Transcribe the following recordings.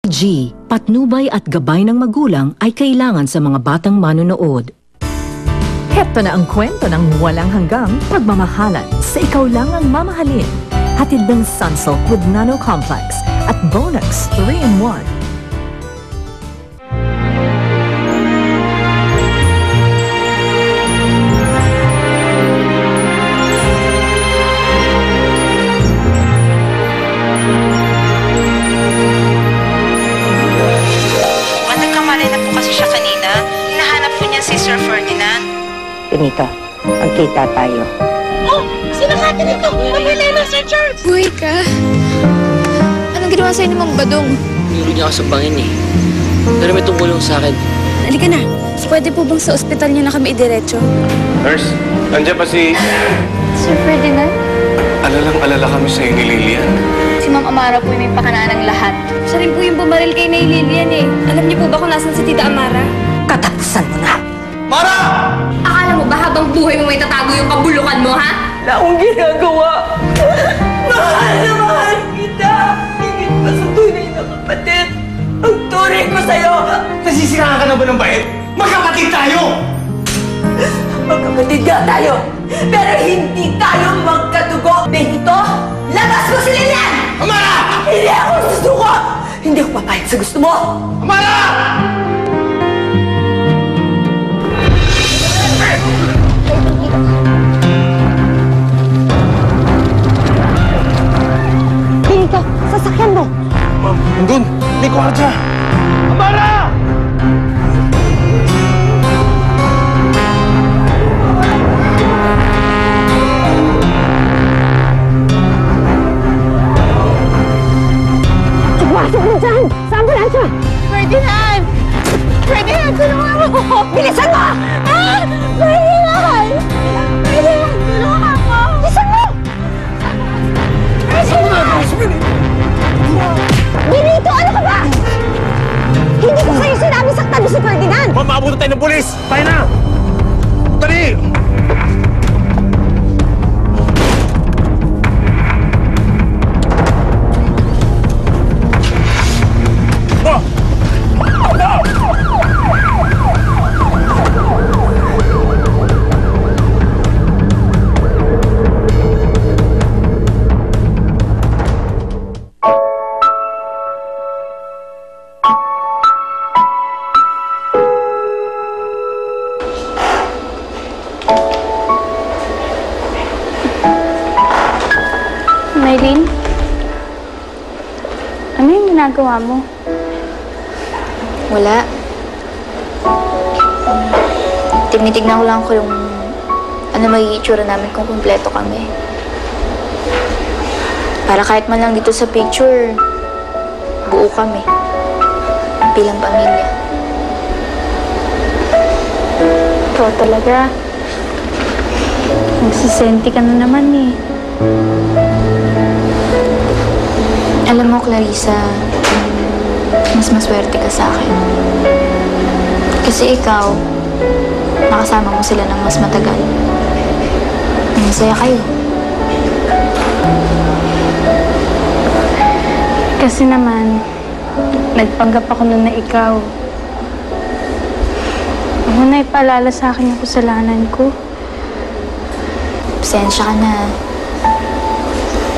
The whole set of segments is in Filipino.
G. Patnubay at gabay ng magulang ay kailangan sa mga batang manonood. Heto na ang kwento ng walang hanggang pagmamahalan sa ikaw lang ang mamahalin. Hatid ng Sunsilk with Nano Complex at Bonax 3-in-1. Nagkamali na po kasi siya kanina. Hinahanap po niya si Sir Ferdinand. Benito, magkita tayo. Oh! Sino ka dito? Mabili na, Sir Charles! Buhay ka. Anong ginawa sa'yo ni Mang Badong? Nilo niya ako sa bangin eh. Pero may tumulong sa akin. Halika na. Pwede po bang sa ospital niyo na kami idiretso? Nurse, nandiyan pa si... Sir Ferdinand? Alalang-alala kami sa ni Lilian. Si Ma'am Amara po yung may pakana ng lahat. Siya rin po yung bumaril kay Nay Lilian eh. Alam niyo po ba kung nasan si Tita Amara? Katapusan mo na! Mara! Akala mo ba habang buhay mo may tatago yung kabulukan mo, ha? Wala akong ginagawa! Mahal na mahal kita! Higit pa sa tunay na kapatid! Ang turing ko sa'yo! Nasisiraan ka na ba ng bait? Magkapatid tayo! Magkapatid nga tayo! Pero hindi tayo magkatugo! Benito, labas mo si Lilian! Amara! Hindi ako susuko! Hindi ako papayag sa gusto mo! Amara! Benito, sasakyan mo! Ma'am, nandun! May kwartya! Amara! Pasok mo dyan! Sa ambulansya! Ferdinand! Ferdinand, tulungan mo! Bilisan mo! Ah! Ferdinand! Ferdinand, tulungan mo! Bilisan mo! Benito, ano ka ba? Hindi ko sa'yo sinabi saktan mo si Ferdinand! Ma'am, maabutan tayo ng pulis! Tayo na! Dali! Maylene? Ano yung ginagawa mo? Wala. Tinitignan ko lang kung ano magiging itsura namin kung kumpleto kami. Para kahit man lang dito sa picture, buo kami. Bilang pamilya. Ikaw talaga. Nagsisenti ka na naman eh. Alam mo, Clarissa, mas maswerte ka sa akin. Kasi ikaw, nakasama mo sila ng mas matagal. Masaya kayo. Kasi naman, nagpanggap ako nun na ikaw. Ano na ipaalala sa akin yung kasalanan ko? Pasensya ka na.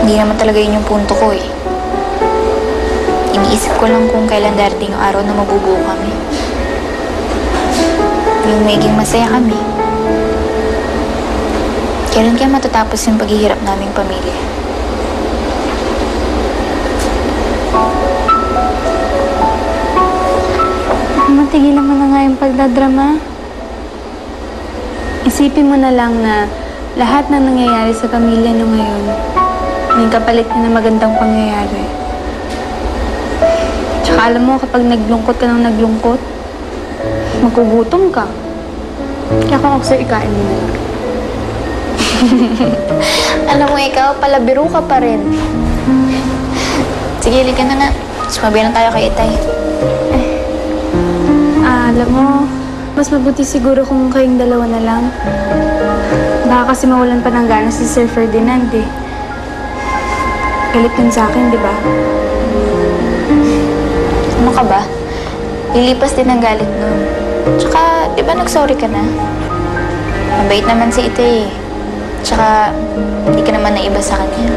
Hindi naman talaga yun yung punto ko eh. Iniisip ko lang kung kailan darating yung araw na mabubuo kami. Yung magiging masaya kami. Kailan kaya matatapos yung paghihirap naming pamilya? Matigilan mo na nga yung pagdadrama. Isipin mo na lang na lahat na nangyayari sa pamilya nyo ngayon, may kapalit na magandang pangyayari. Tsaka alam mo, kapag naglungkot ka ng naglungkot, magugutom ka. Kaya kung ako sa'yo, ikain mo na lang. Alam mo, ikaw, palabiro ka pa rin. Sige, halika na nga. Sumabi na tayo kay Itay. Alam mo, mas mabuti siguro kung kayong dalawa na lang. Baka kasi mawalan pa ng gana si Sir Ferdinand eh. Galit yun sa akin, di ba? ka ba? Lilipas din ang galit nun. Tsaka, di ba nag-sorry ka na? Mabait naman si Ite eh. Tsaka, hindi ka naman naiba sa kanya.